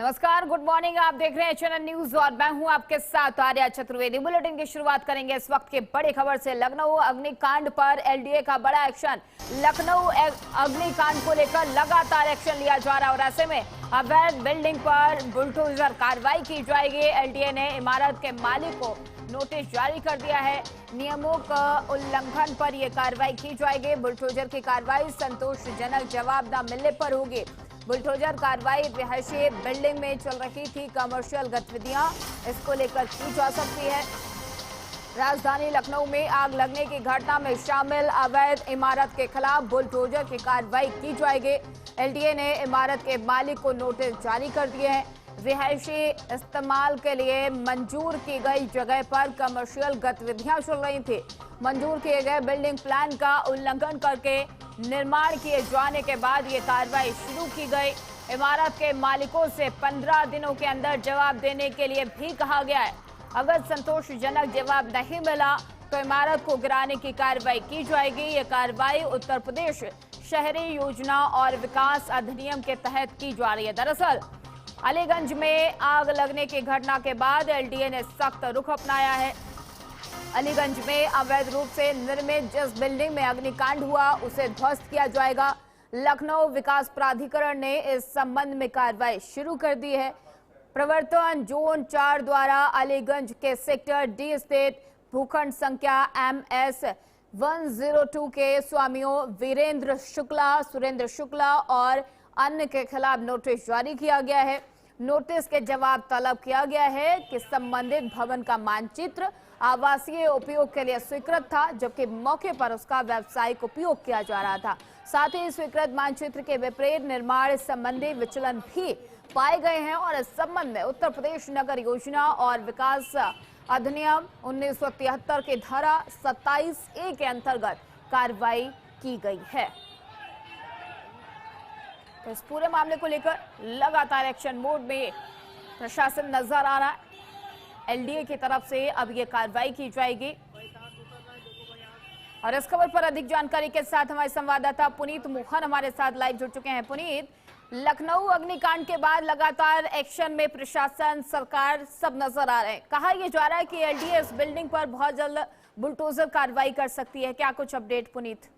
नमस्कार, good morning. आप देख रहे हैं चैनल न्यूज और मैं हूं आपके साथ आर्या चतुर्वेदी। बुलेटिन की शुरुआत करेंगे इस वक्त की बड़ी खबर से। लखनऊ अग्निकांड पर एलडीए का बड़ा एक्शन। लखनऊ अग्निकांड को लेकर लगातार एक्शन लिया जा रहा है और ऐसे में अवैध बिल्डिंग पर बुलडोजर कार्रवाई की जाएगी। एलडीए ने इमारत के मालिक को नोटिस जारी कर दिया है। नियमों का उल्लंघन पर यह कार्रवाई की जाएगी। बुलडोजर की कार्रवाई संतोषजनक जवाब न मिलने पर होगी। बुलडोजर कार्रवाई रिहायशी बिल्डिंग में चल रही थी कमर्शियल गतिविधियां, इसको लेकर की जा सकती है। राजधानी लखनऊ में आग लगने की घटना में शामिल अवैध इमारत के खिलाफ बुलडोजर की कार्रवाई की जाएगी। एलडीए ने इमारत के मालिक को नोटिस जारी कर दिए हैं। रिहायशी इस्तेमाल के लिए मंजूर की गई जगह पर कमर्शियल गतिविधियां चल रही थी। मंजूर किए गए बिल्डिंग प्लान का उल्लंघन करके निर्माण किए जाने के बाद ये कार्रवाई शुरू की गई। इमारत के मालिकों से 15 दिनों के अंदर जवाब देने के लिए भी कहा गया है। अगर संतोषजनक जवाब नहीं मिला तो इमारत को गिराने की कार्रवाई की जाएगी। ये कार्रवाई उत्तर प्रदेश शहरी योजना और विकास अधिनियम के तहत की जा रही है। दरअसल अलीगंज में आग लगने की घटना के बाद एलडीए ने सख्त रुख अपनाया है। अलीगंज में अवैध रूप से निर्मित जिस बिल्डिंग में अग्निकांड हुआ उसे ध्वस्त किया जाएगा। लखनऊ विकास प्राधिकरण ने इस संबंध में कार्रवाई शुरू कर दी है। प्रवर्तन जोन 4 द्वारा अलीगंज के सेक्टर डी स्थित भूखंड संख्या MS 102 के स्वामियों वीरेंद्र शुक्ला, सुरेंद्र शुक्ला और अन्य के खिलाफ नोटिस जारी किया गया है। नोटिस के जवाब तलब किया गया है कि संबंधित भवन का मानचित्र आवासीय उपयोग के लिए स्वीकृत था, जबकि मौके पर उसका व्यावसायिक उपयोग किया जा रहा था। साथ ही स्वीकृत मानचित्र के विपरीत निर्माण संबंधी विचलन भी पाए गए हैं और इस संबंध में उत्तर प्रदेश नगर योजना और विकास अधिनियम 1973 की धारा 27A के अंतर्गत कार्रवाई की गई है। तो इस पूरे मामले को लेकर लगातार एक्शन मोड में प्रशासन नजर आ रहा है। एलडीए की तरफ से अब ये कार्रवाई की जाएगी। और इस खबर पर अधिक जानकारी के साथ हमारे संवाददाता पुनीत मोहन हमारे साथ लाइव जुड़ चुके हैं। पुनीत, लखनऊ अग्निकांड के बाद लगातार एक्शन में प्रशासन, सरकार सब नजर आ रहे हैं। कहा यह जा रहा है कि एलडीए इस बिल्डिंग पर बहुत जल्द बुलडोजर कार्रवाई कर सकती है। क्या कुछ अपडेट पुनीत?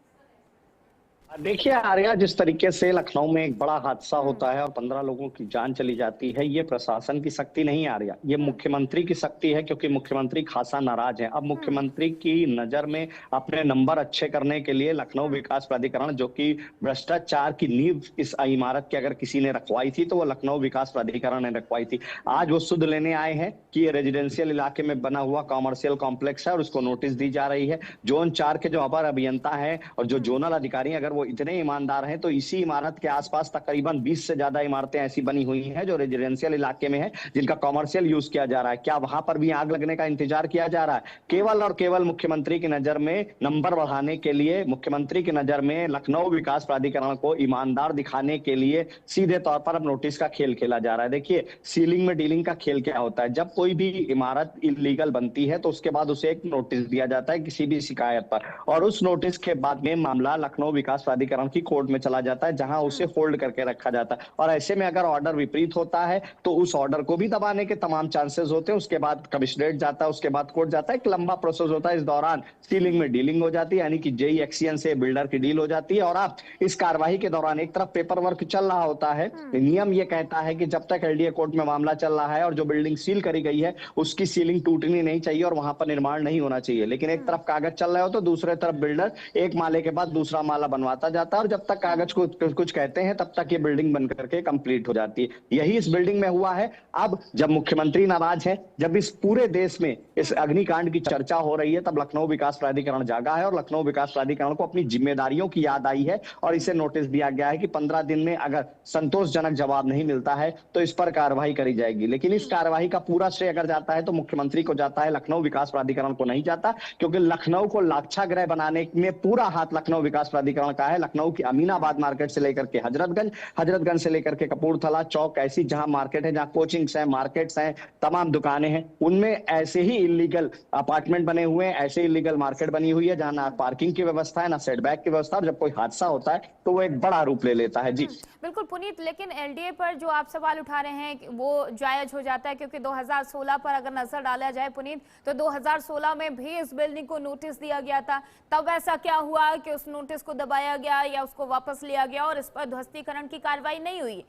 देखिए आर्या, जिस तरीके से लखनऊ में एक बड़ा हादसा होता है और 15 लोगों की जान चली जाती है, ये प्रशासन की शक्ति नहीं आर्या, ये मुख्यमंत्री की शक्ति है, क्योंकि मुख्यमंत्री खासा नाराज है। अब मुख्यमंत्री की नजर में अपने नंबर अच्छे करने के लिए लखनऊ विकास प्राधिकरण, जो कि भ्रष्टाचार की नींव इस इमारत की अगर किसी ने रखवाई थी तो वो लखनऊ विकास प्राधिकरण ने रखवाई थी। आज वो सुध लेने आए हैं कि ये रेजिडेंशियल इलाके में बना हुआ कॉमर्शियल कॉम्प्लेक्स है और उसको नोटिस दी जा रही है। जोन 4 के जो अपर अभियंता है और जो जोनल अधिकारी, अगर इतने ईमानदार हैं तो इसी इमारत के आसपास तकरीबन 20 से ज्यादा इमारतें ऐसी बनी हुई हैं जो रेजिडेंशियल इलाके में है, जिनका कॉमर्शियल यूज किया जा रहा है। क्या वहां पर भी आग लगने का इंतजार किया जा रहा है? केवल और केवल मुख्यमंत्री की नजर में नंबर बढ़ाने के लिए, मुख्यमंत्री की नजर में लखनऊ विकास प्राधिकरण को ईमानदार दिखाने के लिए सीधे तौर पर अब नोटिस का खेल खेला जा रहा है। देखिए, सीलिंग में डीलिंग का खेल क्या होता है। जब कोई भी इमारत इलीगल बनती है तो उसके बाद उसे एक नोटिस दिया जाता है किसी भी शिकायत पर, और उस नोटिस के बाद में मामला लखनऊ विकास प्राधिकरण की कोर्ट में चला जाता है, जहां उसे होल्ड करके रखा जाता है। और ऐसे में अगर ऑर्डर विपरीत होता है तो उस ऑर्डर को भी दबाने के तमाम चांसेस होते हैं। उसके बाद कमिश्नरेट जाता है, उसके बाद कोर्ट जाता है, एक लंबा प्रोसेस होता है। इस दौरान सीलिंग में डीलिंग हो जाती है, यानी कि जेई एक्सियन से बिल्डर की डील हो जाती है। और आप इस कार्यवाही के दौरान एक तरफ पेपर वर्क चल रहा होता है। नियम ये कहता है कि जब तक एलडीए कोर्ट में मामला चल रहा है और जो बिल्डिंग सील करी गई है उसकी सीलिंग टूटनी नहीं चाहिए और वहां पर निर्माण नहीं होना चाहिए। लेकिन एक तरफ कागज चल रहे हो तो दूसरे तरफ बिल्डर एक माले के बाद दूसरा माला बनवाता जाता है और जब तक कागज को कुछ कहते हैं तब तक ये बिल्डिंग बन करके कंप्लीट हो जाती है। यही इस बिल्डिंग में हुआ है। अब जब मुख्यमंत्री नाराज है, जब इस पूरे देश में इस अग्निकांड की चर्चा हो रही है, तब लखनऊ विकास प्राधिकरण जागा है और लखनऊ विकास प्राधिकरण को अपनी जिम्मेदारियों की याद आई है और इसे नोटिस दिया गया है कि 15 दिन में अगर संतोषजनक जवाब नहीं मिलता है तो इस पर कार्रवाई करी जाएगी। लेकिन इस कार्रवाई का पूरा श्रेय अगर जाता है तो मुख्यमंत्री को जाता है, लखनऊ विकास प्राधिकरण को नहीं जाता, क्योंकि लखनऊ को लाक्षागृह बनाने में पूरा हाथ लखनऊ विकास प्राधिकरण रखा है। लखनऊ की अमीनाबाद मार्केट से लेकर के हजरतगंज, हजरतगंज से लेकर के कपूरथला चौक, ऐसी जहां मार्केट है, जहां कोचिंग्स हैं, मार्केट्स हैं, तमाम दुकानें हैं, उनमें ऐसे ही इलीगल अपार्टमेंट बने हुए हैं, ऐसे इलीगल मार्केट बनी हुई है जहां ना पार्किंग की व्यवस्था है, ना सेटबैक की व्यवस्था। और जब कोई हादसा होता है तो वो एक बड़ा रूप ले लेता है। जी बिल्कुल पुनीत, लेकिन एलडीए पर जो आप सवाल उठा रहे हैं वो जायज हो जाता है, क्योंकि 2016 पर अगर नजर डाला जाए पुनीत, तो 2016 में भी इस बिल्डिंग को नोटिस दिया गया था। तब ऐसा क्या हुआ कि उस नोटिस को दबाया गया या उसको वापस लिया गया और इस पर ध्वस्तीकरण की कार्रवाई नहीं हुई?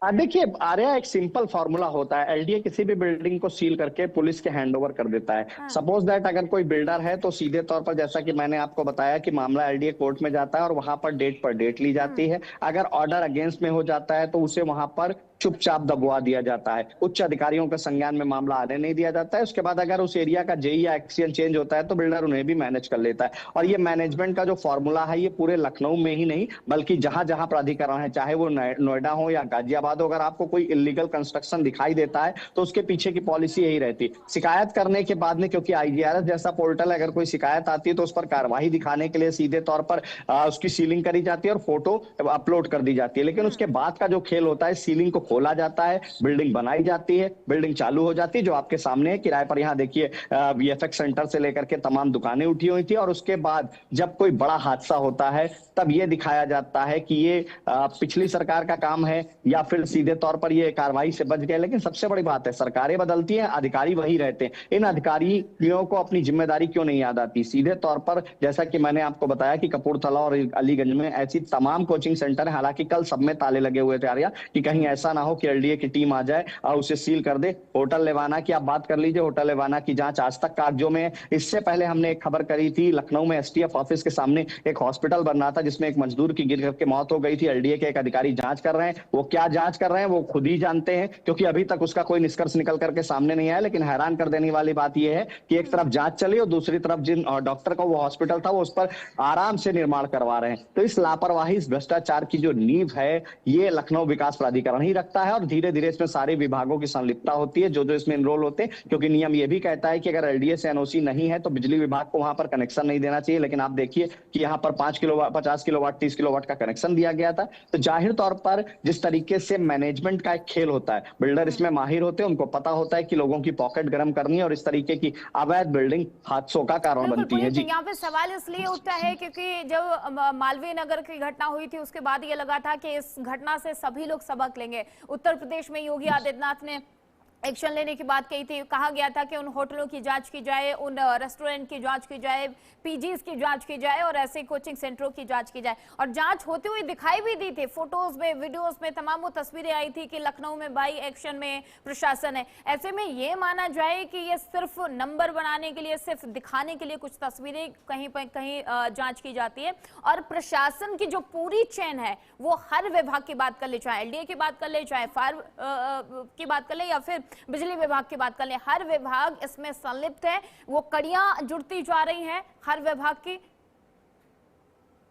देखिए आर्या, एक सिंपल फॉर्मूला होता है। एलडीए किसी भी बिल्डिंग को सील करके पुलिस के हैंडओवर कर देता है। सपोज दैट अगर कोई बिल्डर है तो सीधे तौर पर, जैसा कि मैंने आपको बताया, कि मामला एलडीए कोर्ट में जाता है और वहां पर डेट ली जाती है। अगर ऑर्डर अगेंस्ट में हो जाता है तो उसे वहां पर चुपचाप दबवा दिया जाता है। उच्च अधिकारियों के संज्ञान में मामला आने नहीं दिया जाता है। उसके बाद अगर उस एरिया का जेई या एक्सीएन चेंज होता है तो बिल्डर उन्हें भी मैनेज कर लेता है। और ये मैनेजमेंट का जो फॉर्मूला है, ये पूरे लखनऊ में ही नहीं बल्कि जहां जहां प्राधिकरण है, चाहे वो नोएडा हो या गाजियाबाद हो, अगर आपको कोई इलीगल कंस्ट्रक्शन दिखाई देता है तो उसके पीछे की पॉलिसी यही रहती। शिकायत करने के बाद में, क्योंकि आईजीआरएस जैसा पोर्टल है, अगर कोई शिकायत आती है तो उस पर कार्रवाई दिखाने के लिए सीधे तौर पर उसकी सीलिंग करी जाती है और फोटो अपलोड कर दी जाती है। लेकिन उसके बाद का जो खेल होता है, सीलिंग को खोला जाता है, बिल्डिंग बनाई जाती है, बिल्डिंग चालू हो जाती है, जो आपके सामने है किराए पर। यहाँ देखिए वीएफएक्स सेंटर से लेकर के तमाम दुकानें उठी हुई थी। और उसके बाद जब कोई बड़ा हादसा होता है तब ये दिखाया जाता है कि ये पिछली सरकार का काम है या फिर सीधे तौर पर ये कार्रवाई से बच गए। लेकिन सबसे बड़ी बात है, सरकारें बदलती हैं, अधिकारी वही रहते हैं। इन अधिकारियों को अपनी जिम्मेदारी क्यों नहीं याद आती? सीधे तौर पर जैसा कि मैंने आपको बताया कि कपूरथला और अलीगंज में ऐसी तमाम कोचिंग सेंटर है। हालांकि कल सब में ताले लगे हुए थे आर्या, कि कहीं ऐसा ना हो कि एलडीए की टीम आ जाए और उसे सील कर दे। होटल लेवाना की आप बात कर लीजिए, होटल लेवाना की जांच आज तक कागजों में। इससे पहले हमने एक खबर करी थी, लखनऊ में एसटीएफ ऑफिस के सामने एक हॉस्पिटल बन रहा था जिसमें एक मजदूर की गिर करके मौत हो गई थी। एलडीए के एक अधिकारी जांच कर रहे हैं। वो क्या जांच कर रहे हैं वो खुद ही जानते हैं, क्योंकि अभी तक उसका कोई निष्कर्ष निकल करके सामने नहीं आया। लेकिन हैरान कर देने वाली बात यह है कि एक तरफ जांच चली और दूसरी तरफ जिन डॉक्टर का वो हॉस्पिटल था वो उस पर आराम से निर्माण करवा रहे हैं। तो इस लापरवाही, इस भ्रष्टाचार की जो नींव है, ये लखनऊ विकास प्राधिकरण ही रखता है। और धीरे धीरे इसमें सारे विभागों की संलिप्तता होती है, जो जो इसमें इनरोल होते हैं। क्योंकि नियम ये भी कहता है कि अगर एलडीए से एनओसी नहीं है तो बिजली विभाग को वहां पर कनेक्शन नहीं देना चाहिए। लेकिन आप देखिए कि यहाँ पर 5 किलोवाट, 50 किलोवाट, 30 किलोवाट का कनेक्शन दिया गया था। तो जाहिर तौर पर जिस तरीके से मैनेजमेंट का एक खेल होता है, बिल्डर इसमें माहिर होते हैं, उनको पता होता है कि लोगों की पॉकेट गर्म करनी है और इस तरीके की अवैध बिल्डिंग हादसों का कारण बनती है। जी, यहाँ पे सवाल इसलिए उठता है क्योंकि जब मालवीय नगर की घटना हुई थी उसके बाद ये लगा था कि इस घटना से सभी लोग सबक लेंगे। उत्तर प्रदेश में योगी आदित्यनाथ ने एक्शन लेने की बात कही थी। कहा गया था कि उन होटलों की जांच की जाए, उन रेस्टोरेंट की जांच की जाए, पीजीज की जांच की जाए और ऐसे कोचिंग सेंटरों की जांच की जाए। और जांच होती हुई दिखाई भी दी थी, फोटोज में, वीडियोस में तमाम वो तस्वीरें आई थी कि लखनऊ में बाई एक्शन में प्रशासन है। ऐसे में ये माना जाए कि ये सिर्फ नंबर बनाने के लिए, सिर्फ दिखाने के लिए कुछ तस्वीरें कहीं पर कहीं जांच की जाती है। और प्रशासन की जो पूरी चेन है वो हर विभाग की बात कर ले, चाहे एलडीए की बात कर ले, चाहे फायर की बात कर ले या फिर बिजली विभाग की बात कर ले, हर विभाग इसमें संलिप्त है। वो कड़ियां जुड़ती जा रही हैं हर विभाग की।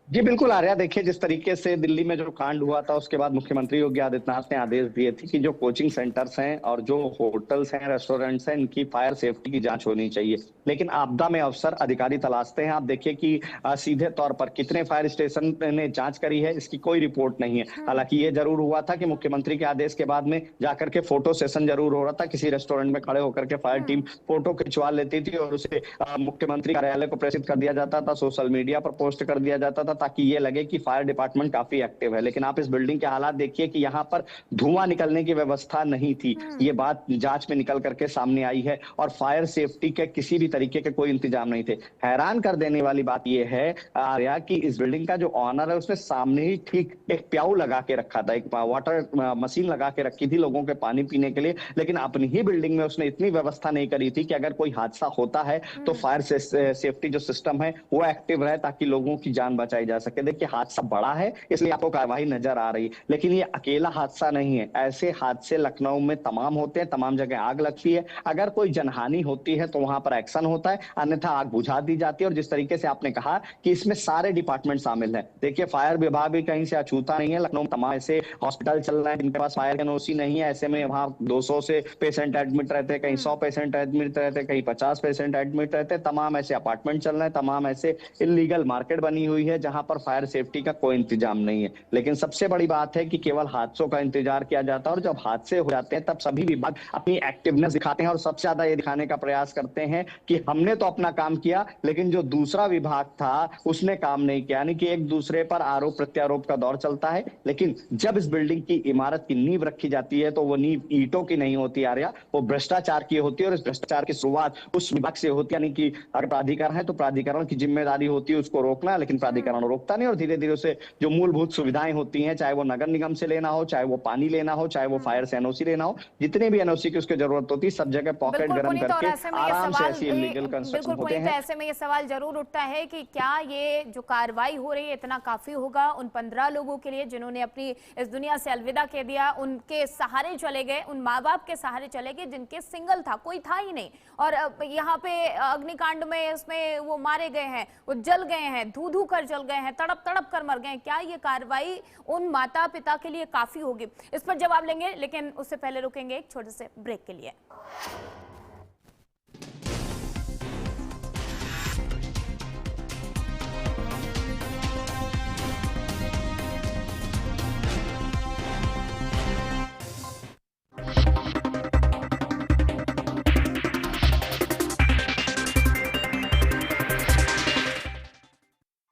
जी बिल्कुल आर्या, देखिए जिस तरीके से दिल्ली में जो कांड हुआ था उसके बाद मुख्यमंत्री योगी आदित्यनाथ ने आदेश दिए थे कि जो कोचिंग सेंटर्स हैं और जो होटल्स हैं, रेस्टोरेंट्स हैं, इनकी फायर सेफ्टी की जांच होनी चाहिए। लेकिन आपदा में अफसर अधिकारी तलाशते हैं। आप देखिए कि सीधे तौर पर कितने फायर स्टेशन ने जांच करी है, इसकी कोई रिपोर्ट नहीं है। हालांकि ये जरूर हुआ था कि मुख्यमंत्री के आदेश के बाद में जाकर के फोटो सेशन जरूर हो रहा था। किसी रेस्टोरेंट में खड़े होकर के फायर टीम फोटो खिंचवा लेती थी और उसे मुख्यमंत्री कार्यालय को प्रेषित कर दिया जाता था, सोशल मीडिया पर पोस्ट कर दिया जाता था, ताकि ये लगे कि फायर डिपार्टमेंट काफी एक्टिव है। लेकिन आप इस बिल्डिंग के हालात देखिए कि यहाँ पर धुआं निकलने की व्यवस्था नहीं थी। ये बात जांच में निकल करके सामने आई है और फायर सेफ्टी के किसी भी तरीके के कोई इंतजाम नहीं थे। हैरान कर देने वाली बात यह है आर्या कि इस बिल्डिंग का जो ऑनर है उसने सामने ही ठीक एक प्याऊ लगा के रखा था, एक वाटर मशीन लगा के रखी थी लोगों के पानी पीने के लिए। लेकिन अपनी ही बिल्डिंग में उसने इतनी व्यवस्था नहीं करी थी कि अगर कोई हादसा होता है तो फायर सेफ्टी जो सिस्टम है वो एक्टिव रहे ताकि लोगों की जान बचाई जा सके। देखिए हादसा बड़ा है इसलिए आपको कार्रवाई नजर आ रही है, लेकिन ये अकेला हादसा नहीं है। ऐसे हादसे लखनऊ में तमाम होते हैं, तमाम जगह आग लगती है। अगर कोई जनहानि होती है तो वहां पर एक्शन होता है, अन्यथा आग बुझा दी जाती है। और जिस तरीके से आपने कहा कि इसमें सारे डिपार्टमेंट शामिल हैं, देखिए फायर विभाग भी कहीं से अछूता नहीं है। लखनऊ में तमाम ऐसे हॉस्पिटल चल रहे हैं जिनके पास फायर एनओसी नहीं है, ऐसे में वहां 200 से पेशेंट एडमिट रहते हैं, कहीं 100 पेशेंट एडमिट रहते हैं, कहीं 50 पेशेंट एडमिट रहते हैं। तमाम ऐसे अपार्टमेंट चल रहे हैं, तमाम ऐसे इलीगल मार्केट बनी हुई है जहां पर फायर सेफ्टी का कोई इंतजाम नहीं है। लेकिन सबसे बड़ी बात है कि केवल हादसों का इंतजार किया जाता है, और जब हादसे हो जाते हैं तब सभी विभाग अपनी एक्टिवनेस दिखाते हैं और सबसे ज्यादा ये दिखाने का प्रयास करते हैं कि हमने तो अपना काम किया, लेकिन जो दूसरा विभाग था उसने काम नहीं किया। यानी कि एक दूसरे पर आरोप प्रत्यारोप का दौर चलता है। लेकिन जब इस बिल्डिंग की इमारत की नींव रखी जाती है तो वो नींव ईंटों की नहीं होती आर्या, वो भ्रष्टाचार की होती है। और इस भ्रष्टाचार की शुरुआत उस विभाग से होती है। यानी कि अगर प्राधिकरण है तो प्राधिकरण की जिम्मेदारी होती है उसको रोकना, लेकिन प्राधिकरण रोकता नहीं, और धीरे धीरे उसे जो मूलभूत सुविधाएं होती हैं, चाहे वो नगर निगम से लेना हो, चाहे वो पानी लेना हो, चाहे वो फायर से एनओसी लेना हो, जितने भी एनओसी की उसकी जरूरत होती है, सब जगह पॉकेट गरम करके आराम से ऐसी इलीगल कंस्ट्रक्शन होते हैं। ऐसे में ये सवाल जरूर उठता है कि क्या ये जो कार्रवाई हो रही है इतना काफी होगा उन 15 लोगों के लिए जिन्होंने अपनी इस दुनिया से अलविदा कह दिया, उनके सहारे चले गए, उन माँ बाप के सहारे चले गए जिनके सिंगल था, कोई था ही नहीं। और यहाँ पे अग्निकांड में इसमें वो मारे गए हैं, वो जल गए हैं, धू धू कर जल गए हैं, तड़प तड़प कर मर गए हैं। क्या ये कार्रवाई उन माता पिता के लिए काफी होगी? इस पर जवाब लेंगे, लेकिन उससे पहले रुकेंगे एक छोटे से ब्रेक के लिए।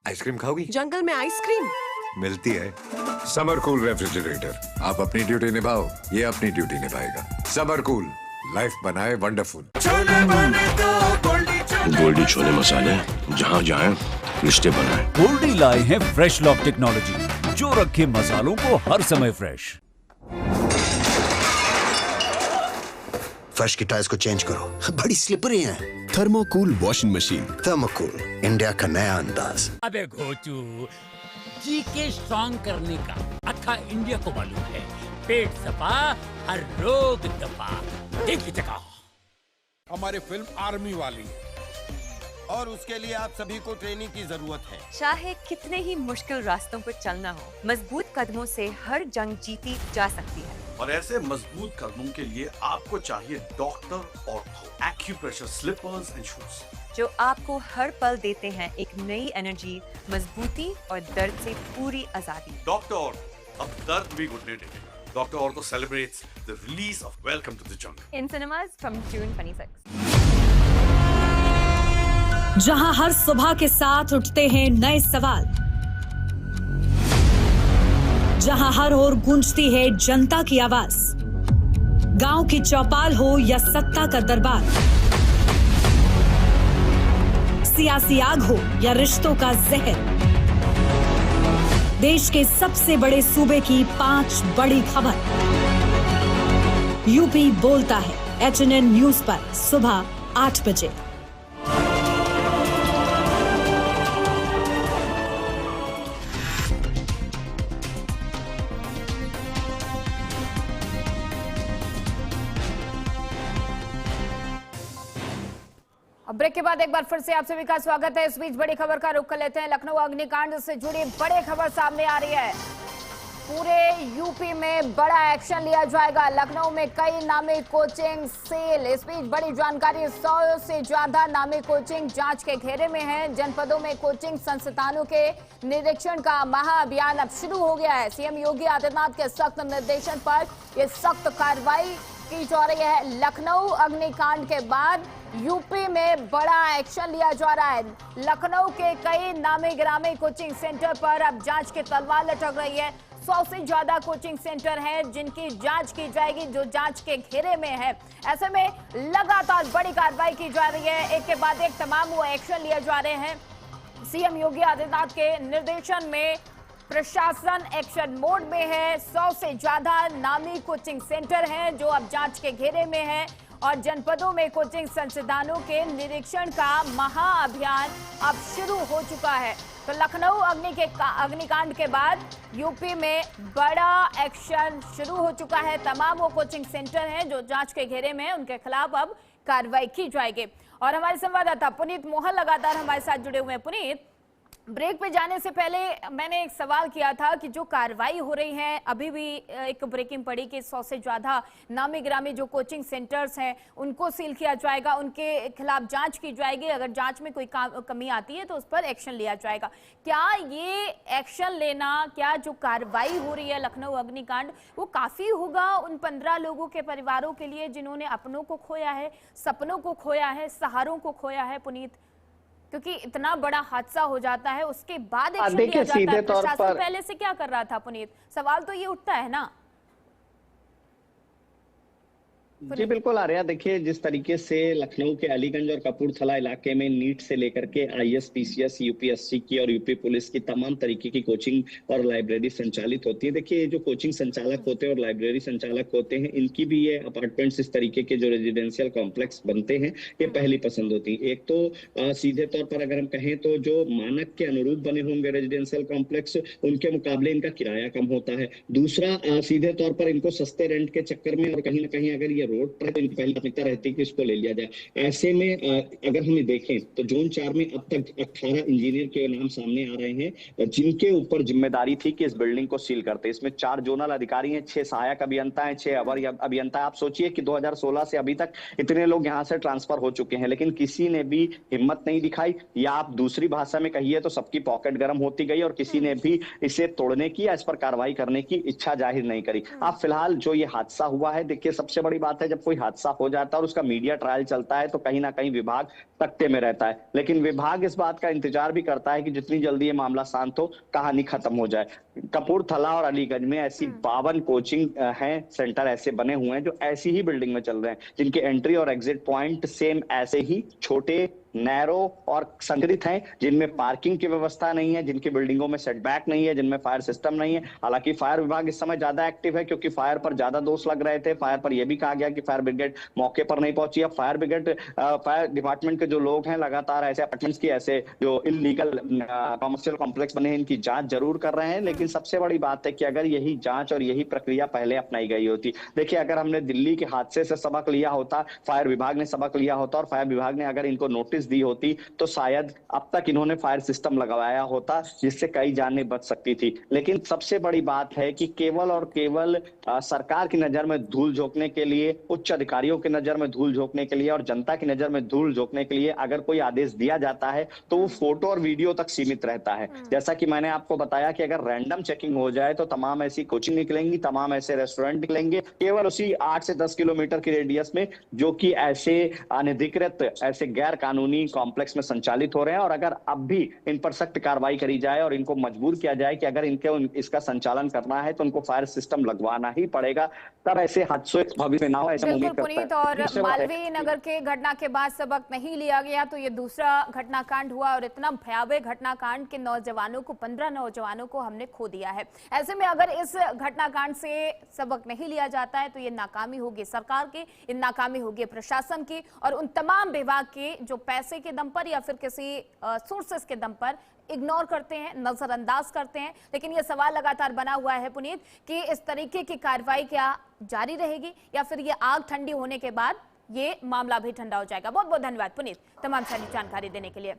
आइसक्रीम खाओगी? जंगल में आइसक्रीम मिलती है। समर कूल रेफ्रिजरेटर, आप अपनी ड्यूटी निभाओ, ये अपनी ड्यूटी निभाएगा। समर कूल, लाइफ बनाए वंडरफुल। गोल्डी छोले मसाले, जहाँ जाएं रिश्ते बनाए। गोल्डी लाए हैं फ्रेश लॉक टेक्नोलॉजी, जो रखे मसालों को हर समय फ्रेश। फर्श की टाइल्स को चेंज करो, बड़ी स्लिपरी हैं। थर्मोकूल वॉशिंग मशीन। थर्मोकूल, इंडिया का नया अंदाज। अबे घोचू, जी के स्ट्रॉन्ग करने का अथा इंडिया को मालूम है। पेट सफा, हर रोग दफा। एक जगह हमारी फिल्म आर्मी वाली है और उसके लिए आप सभी को ट्रेनिंग की जरूरत है। चाहे कितने ही मुश्किल रास्तों पर चलना हो, मजबूत कदमों से हर जंग जीती जा सकती है। और ऐसे मजबूत कदमों के लिए आपको चाहिए doctor ortho acupressure slippers and shoes, जो आपको हर पल देते हैं एक नई एनर्जी, मजबूती और दर्द से पूरी आजादी। डॉक्टर ऑर्थो, अब दर्द भी घुटने टेकेगा। Doctor ortho celebrates the release of welcome to the jungle in cinemas from June 26। जहां हर सुबह के साथ उठते हैं नए सवाल, जहां हर ओर गूंजती है जनता की आवाज, गांव की चौपाल हो या सत्ता का दरबार, सियासी आग हो या रिश्तों का जहर, देश के सबसे बड़े सूबे की 5 बड़ी खबर। यूपी बोलता है HNN न्यूज पर सुबह 8 बजे। ब्रेक के बाद एक बार फिर से आप सभी का स्वागत है। इस बीच बड़ी खबर का रुख कर लेते हैं। लखनऊ अग्निकांड से जुड़ी बड़ी खबर सामने आ रही है। पूरे यूपी में बड़ा एक्शन लिया जाएगा। लखनऊ में कई नामी कोचिंग सील। इस बीच बड़ी जानकारी, 100 से ज्यादा नामी कोचिंग जांच के घेरे में हैं। जनपदों में कोचिंग संस्थानों के निरीक्षण का महाअभियान अब शुरू हो गया है। सीएम योगी आदित्यनाथ के सख्त निर्देशन पर यह सख्त कार्रवाई की जा रही है। लखनऊ अग्निकांड के बाद यूपी में बड़ा एक्शन लिया जा रहा है। लखनऊ के कई नामी गिरामी कोचिंग सेंटर पर अब जांच की तलवार लटक रही है। 100 से ज्यादा कोचिंग सेंटर हैं जिनकी जांच की जाएगी, जो जांच के घेरे में है। ऐसे में लगातार बड़ी कार्रवाई की जा रही है। एक के बाद एक तमाम वो एक्शन लिए जा रहे हैं। सीएम योगी आदित्यनाथ के निर्देशन में प्रशासन एक्शन मोड में है। 100 से ज्यादा नामी कोचिंग सेंटर हैं जो अब जांच के घेरे में है और जनपदों में कोचिंग संस्थानों के निरीक्षण का महाअभियान अब शुरू हो चुका है। तो लखनऊ अग्निकांड के बाद यूपी में बड़ा एक्शन शुरू हो चुका है। तमाम वो कोचिंग सेंटर हैं जो जांच के घेरे में हैं, उनके खिलाफ अब कार्रवाई की जाएगी। और हमारे संवाददाता पुनीत मोहन लगातार हमारे साथ जुड़े हुए हैं। पुनीत, ब्रेक पे जाने से पहले मैंने एक सवाल किया था कि जो कार्रवाई हो रही है, अभी भी एक ब्रेकिंग पड़ी कि 100 से ज्यादा नामी गिरामी जो कोचिंग सेंटर्स हैं उनको सील किया जाएगा, उनके खिलाफ जांच की जाएगी, अगर जांच में कोई कमी आती है तो उस पर एक्शन लिया जाएगा। क्या ये एक्शन लेना, क्या जो कार्रवाई हो रही है लखनऊ अग्निकांड, वो काफी होगा उन 15 लोगों के परिवारों के लिए जिन्होंने अपनों को खोया है, सपनों को खोया है, सहारों को खोया है पुनीत? क्योंकि इतना बड़ा हादसा हो जाता है उसके बाद एक्शन लिया जाता है। प्रशासन पहले से क्या कर रहा था पुनीत? सवाल तो ये उठता है ना। जी बिल्कुल आर्या, देखिए जिस तरीके से लखनऊ के अलीगंज और कपूरथला इलाके में नीट से लेकर के आईएएस, पीसीएस, यूपीएससी की और यूपी पुलिस की तमाम तरीके की कोचिंग और लाइब्रेरी संचालित होती है। देखिए ये जो कोचिंग संचालक होते हैं और लाइब्रेरी संचालक होते हैं, इनकी भी ये अपार्टमेंट्स, इस तरीके के जो रेजिडेंशियल कॉम्प्लेक्स बनते हैं, ये पहली पसंद होती है। एक तो सीधे तौर पर अगर हम कहें तो जो मानक के अनुरूप बने होंगे रेजिडेंशियल कॉम्प्लेक्स, उनके मुकाबले इनका किराया कम होता है। दूसरा, सीधे तौर पर इनको सस्ते रेंट के चक्कर में और कहीं ना कहीं अगर ये रोड पर तो इनकी पहली प्राथमिकता रहती है कि इसको ले लिया जाए। ऐसे में अगर हम देखें तो जोन 4 में अब तक 18 इंजीनियर के नाम सामने आ रहे हैं जिनके ऊपर जिम्मेदारी थी कि इस बिल्डिंग को सील करते। इसमें 4 जोनल अधिकारी हैं, 6 सहायक अभियंता हैं, 6 अवर अभियंता। आप सोचिए कि 2016 से अभी तक इतने लोग यहाँ से ट्रांसफर हो चुके हैं, लेकिन किसी ने भी हिम्मत नहीं दिखाई, या आप दूसरी भाषा में कहिए तो सबकी पॉकेट गर्म होती गई और किसी ने भी इसे तोड़ने की या इस पर कार्रवाई करने की इच्छा जाहिर नहीं करी। अब फिलहाल जो ये हादसा हुआ है, देखिए सबसे बड़ी बात है जब कोई हादसा हो जाता है और उसका मीडिया ट्रायल चलता है तो कहीं ना कहीं विभाग तख्ते में रहता है, लेकिन विभाग इस बात का इंतजार भी करता है कि जितनी जल्दी ये मामला शांत हो, कहानी खत्म हो जाए। कपूरथला और अलीगंज में ऐसी 52 कोचिंग हैं, सेंटर ऐसे बने हुए हैं जो ऐसी ही बिल्डिंग में चल रहे हैं, जिनके एंट्री और एग्जिट पॉइंट सेम ऐसे ही छोटे, नैरो और संग्रहित हैं, जिनमें पार्किंग की व्यवस्था नहीं है, जिनकी बिल्डिंगों में सेटबैक नहीं है, जिनमें फायर सिस्टम नहीं है। हालांकि फायर विभाग इस समय ज्यादा एक्टिव है क्योंकि फायर पर ज्यादा दोष लग रहे थे। फायर पर यह भी कहा गया कि फायर ब्रिगेड मौके पर नहीं पहुंची। अब फायर डिपार्टमेंट के जो लोग हैं लगातार ऐसे अपार्टमेंट्स की, ऐसे जो इलीगल कमर्शियल कॉम्प्लेक्स बने हैं, इनकी जांच जरूर कर रहे हैं। लेकिन सबसे बड़ी बात है कि अगर यही जांच और यही प्रक्रिया पहले अपनाई गई होती, देखिए अगर हमने दिल्ली के हादसे से सबक लिया होता, फायर विभाग ने सबक लिया होता और फायर विभाग ने अगर इनको नोटिस दी होती तो शायद अब तक इन्होंने फायर सिस्टम लगवाया होता जिससे कई जानें बच सकती थी। लेकिन सबसे बड़ी बात है कि केवल और केवल सरकार की नजर में धूल झोंकने के लिए, उच्च अधिकारियों की नजर में धूल झोंकने के लिए और जनता की नजर में धूल झोंकने के लिए अगर कोई आदेश दिया जाता है तो वो फोटो और वीडियो तक सीमित रहता है। जैसा कि मैंने आपको बताया कि अगर रैंडम चेकिंग हो जाए तो तमाम ऐसी कोचिंग निकलेंगी, तमाम ऐसे रेस्टोरेंट निकलेंगे केवल उसी 8 से 10 किलोमीटर की रेडियस में, जो कि ऐसे अनधिकृत, ऐसे गैर कानूनी कॉम्प्लेक्स में संचालित हो रहे हैं। और अगर अब भी इन पर सख्त कार्रवाई करी जाए और इनको मजबूर किया जाए कि अगर इनके इसका संचालन करना है तो उनको फायर सिस्टम लगवाना ही पड़ेगा, तब ऐसे हादसे भविष्य में ना हो, ऐसा उम्मीद करता है। और मालवीय नगर के घटना के बाद सबक नहीं लिया गया तो ये दूसरा घटनाकांड हुआ और इतना भयावह घटनाकांड के 15 नौजवानों को हमने खो दिया है। ऐसे में अगर इस घटनाकांड से सबक नहीं लिया जाता है तो ये नाकामी होगी सरकार की, ये नाकामी होगी प्रशासन की और उन तमाम विभाग के जो पैसे के दम पर या फिर किसी सोर्सेस के दम पर इग्नोर करते हैं, नजरअंदाज करते हैं। लेकिन यह सवाल लगातार बना हुआ है पुनीत कि इस तरीके की कार्रवाई क्या जारी रहेगी या फिर ये आग ठंडी होने के बाद ये मामला भी ठंडा हो जाएगा। बहुत बहुत धन्यवाद पुनीत तमाम सारी जानकारी देने के लिए।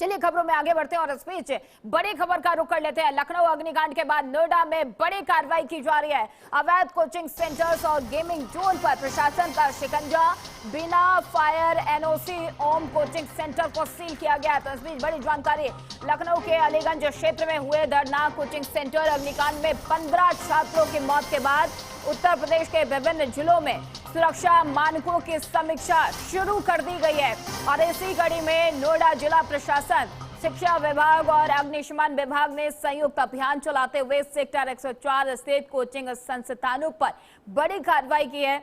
चलिए खबरों में आगे बढ़ते हैं और इस बीच बड़ी खबर का रुख कर लेते हैं। लखनऊ अग्निकांड के बाद नोएडा में बड़ी कार्रवाई की जा रही है। अवैध कोचिंग सेंटर्स और गेमिंग जोन पर प्रशासन का शिकंजा, बिना फायर एनओसी ओम कोचिंग सेंटर को सील किया गया। तो इस बीच बड़ी जानकारी, लखनऊ के अलीगंज क्षेत्र में हुए दर्दनाक कोचिंग सेंटर अग्निकांड में 15 छात्रों की मौत के बाद उत्तर प्रदेश के विभिन्न जिलों में सुरक्षा मानकों की समीक्षा शुरू कर दी गई है और इसी कड़ी में नोएडा जिला प्रशासन, शिक्षा विभाग और अग्निशमन विभाग ने संयुक्त अभियान चलाते हुए सेक्टर 104 स्थित कोचिंग संस्थानों पर बड़ी कार्रवाई की है।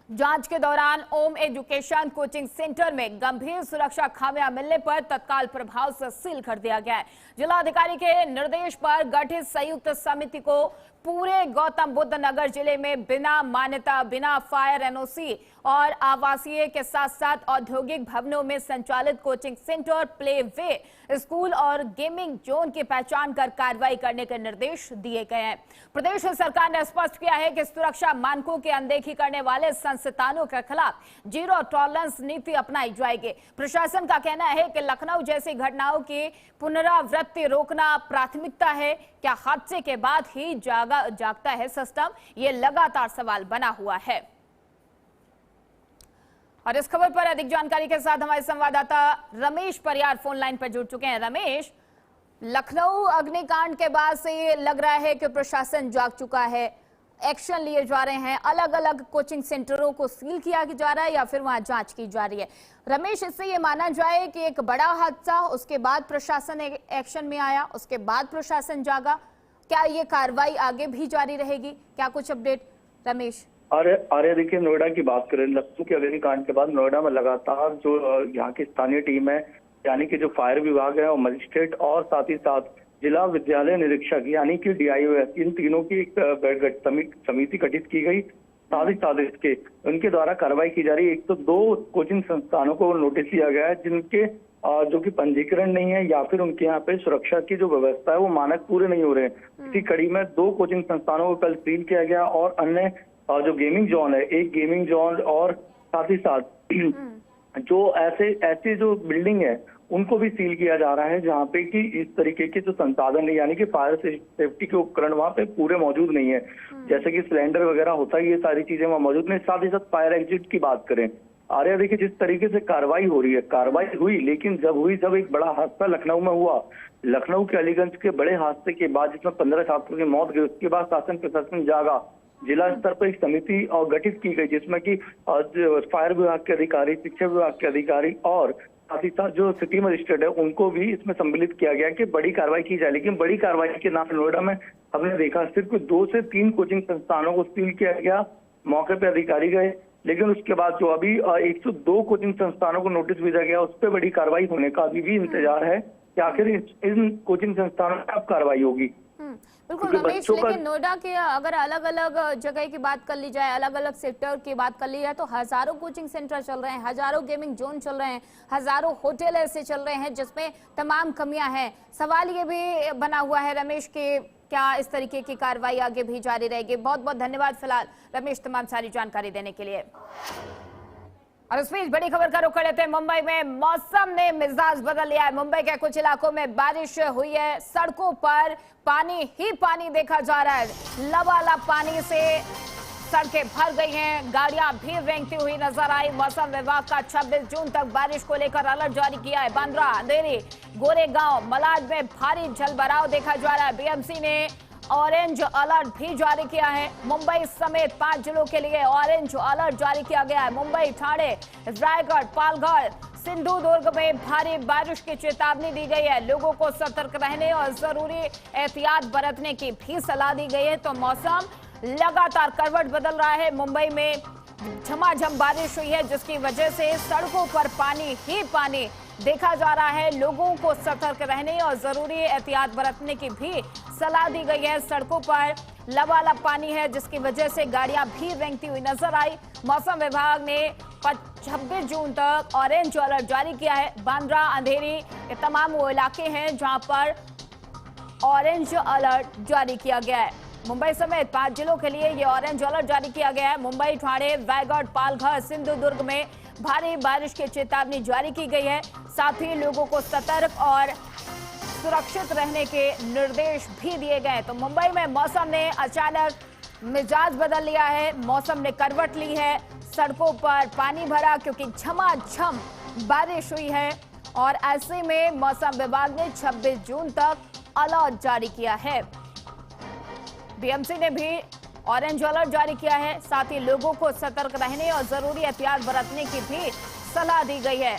जांच के दौरान ओम एजुकेशन कोचिंग सेंटर में गंभीर सुरक्षा खामियां मिलने पर तत्काल प्रभाव से सील कर दिया गया है। जिलाधिकारी के निर्देश पर गठित संयुक्त समिति को पूरे गौतम बुद्ध नगर जिले में बिना मान्यता, बिना फायर एनओसी और आवासीय के साथ साथ औद्योगिक भवनों में संचालित coaching centre, play way, school और गेमिंग जोन की पहचान कर कार्रवाई करने के निर्देश दिए गए हैं। प्रदेश सरकार ने स्पष्ट किया है कि सुरक्षा मानकों की अनदेखी करने वाले संस्थानों के खिलाफ जीरो टॉलरेंस नीति अपनाई जाएगी। प्रशासन का कहना है कि लखनऊ जैसी घटनाओं की पुनरावृत्ति रोकना प्राथमिकता है। क्या हादसे के बाद ही जागता है सिस्टम? ये लगातार सवाल बना हुआ है। और इस खबर पर अधिक जानकारी के साथ हमारे संवाददाता रमेश परियार फोन लाइन पर जुड़ चुके हैं। रमेश, लखनऊ अग्निकांड के बाद से ये लग रहा है कि प्रशासन जाग चुका है, एक्शन लिए जा रहे हैं, अलग अलग कोचिंग सेंटरों को सील किया जा रहा है या फिर वहां जांच की जा रही है। रमेश, इससे ये माना जाए कि एक बड़ा हादसा, उसके बाद प्रशासन एक्शन में आया, उसके बाद प्रशासन जागा, क्या ये कार्रवाई आगे भी जारी रहेगी? क्या कुछ अपडेट रमेश? अरे देखिए, नोएडा की बात करें, लखनऊ के अग्निकांड के बाद नोएडा में लगातार जो यहाँ की स्थानीय टीम है, यानी कि जो फायर विभाग है और मजिस्ट्रेट और साथ ही साथ जिला विद्यालय निरीक्षक यानी कि DIOS, इन तीनों की एक समिति गठित की गई। साथ ही साथ इसके उनके द्वारा कार्रवाई की जा रही है। 102 कोचिंग संस्थानों को नोटिस दिया गया है जिनके जो कि पंजीकरण नहीं है या फिर उनके यहाँ पे सुरक्षा की जो व्यवस्था है वो मानक पूरे नहीं हो रहे हैं। इसी कड़ी में 2 कोचिंग संस्थानों को कल सील किया गया और अन्य जो गेमिंग जोन है, एक गेमिंग जोन और साथ ही साथ जो ऐसे जो बिल्डिंग है उनको भी सील किया जा रहा है जहाँ पे कि इस तरीके के जो संसाधन है यानी कि फायर सेफ्टी के उपकरण वहाँ पे पूरे मौजूद नहीं है। जैसे कि सिलेंडर वगैरह होता है, ये सारी चीजें वहाँ मौजूद नहीं। साथ ही साथ फायर एग्जिट की बात करें, आर्या देखिए जिस तरीके से कार्रवाई हो रही है, कार्रवाई हुई लेकिन जब एक बड़ा हादसा लखनऊ में हुआ, लखनऊ के अलीगंज के बड़े हादसे के बाद जिसमें 15 छात्रों की मौत गई, उसके बाद शासन प्रशासन जागा, जिला स्तर पर एक समिति और गठित की गई जिसमें कि फायर विभाग के अधिकारी, शिक्षा विभाग के अधिकारी और साथ ही साथ जो सिटी मजिस्ट्रेट है उनको भी इसमें सम्मिलित किया गया कि बड़ी कार्रवाई की जाए। लेकिन बड़ी कार्रवाई के नाम नोएडा में हमने देखा सिर्फ 2 से 3 कोचिंग संस्थानों को सील किया गया, मौके पे अधिकारी गए, लेकिन उसके बाद जो अभी 102 कोचिंग संस्थानों को नोटिस भेजा गया उस पर बड़ी कार्रवाई होने का अभी भी इंतजार है कि आखिर इन कोचिंग संस्थानों में अब कार्रवाई होगी। बिल्कुल रमेश, लेकिन नोएडा के अगर अलग अलग जगह की बात कर ली जाए, अलग अलग सेक्टर की बात कर ली जाए तो हजारों कोचिंग सेंटर चल रहे हैं, हजारों गेमिंग जोन चल रहे हैं, हजारों होटल ऐसे चल रहे हैं जिसमें तमाम कमियां हैं। सवाल ये भी बना हुआ है रमेश कि क्या इस तरीके की कार्रवाई आगे भी जारी रहेगी? बहुत बहुत धन्यवाद फिलहाल रमेश तमाम सारी जानकारी देने के लिए। और इस बीच बड़ी खबर का रुख कर लेते हैं। मुंबई में मौसम ने मिजाज बदल लिया है। मुंबई के कुछ इलाकों में बारिश हुई है, सड़कों पर पानी ही पानी देखा जा रहा है। लबालब पानी से सड़कें भर गई हैं, गाड़ियां भी रेंगती हुई नजर आई। मौसम विभाग का 26 जून तक बारिश को लेकर अलर्ट जारी किया है। बांद्रा, अंधेरी, गोरेगांव, मलाड में भारी जलभराव देखा जा रहा है। BMC ने ऑरेंज अलर्ट भी जारी किया है। मुंबई समेत 5 जिलों के लिए ऑरेंज अलर्ट जारी किया गया है। मुंबई, ठाणे, रायगढ़, पालघर, सिंधुदुर्ग में भारी बारिश की चेतावनी दी गई है। लोगों को सतर्क रहने और जरूरी एहतियात बरतने की भी सलाह दी गई है। तो मौसम लगातार करवट बदल रहा है। मुंबई में झमाझम बारिश हुई है जिसकी वजह से सड़कों पर पानी ही पानी देखा जा रहा है। लोगों को सतर्क रहने और जरूरी एहतियात बरतने की भी सलाह दी गई है। सड़कों पर लबालब पानी है जिसकी वजह से गाड़ियां भी रेंगती हुई नजर आई। मौसम विभाग ने 26 जून तक ऑरेंज अलर्ट जारी किया है। बांद्रा, अंधेरी, ये तमाम वो इलाके हैं जहां पर ऑरेंज अलर्ट जारी किया गया है। मुंबई समेत 5 जिलों के लिए ये ऑरेंज अलर्ट जारी किया गया है। मुंबई, ठाणे, रायगढ़, पालघर, सिंधुदुर्ग में भारी बारिश की चेतावनी जारी की गई है। साथ ही लोगों को सतर्क और सुरक्षित रहने के निर्देश भी दिए गए। तो मुंबई में मौसम ने अचानक मिजाज बदल लिया है, मौसम ने करवट ली है। सड़कों पर पानी भरा क्योंकि झमाझम बारिश हुई है और ऐसे में मौसम विभाग ने 26 जून तक अलर्ट जारी किया है। BMC ने भी ऑरेंज अलर्ट जारी किया है। साथ ही लोगों को सतर्क रहने और जरूरी एहतियात बरतने की भी सलाह दी गई है।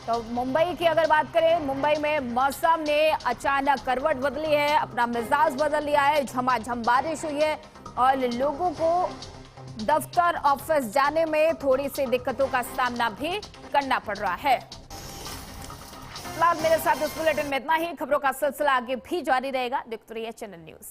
तो मुंबई की अगर बात करें, मुंबई में मौसम ने अचानक करवट बदली है, अपना मिजाज बदल लिया है। झमाझम बारिश हुई है और लोगों को दफ्तर ऑफिस जाने में थोड़ी सी दिक्कतों का सामना भी करना पड़ रहा है। फिलहाल मेरे साथ इस बुलेटिन में इतना ही। खबरों का सिलसिला आगे भी जारी रहेगा। देखते रहिए चैनल न्यूज।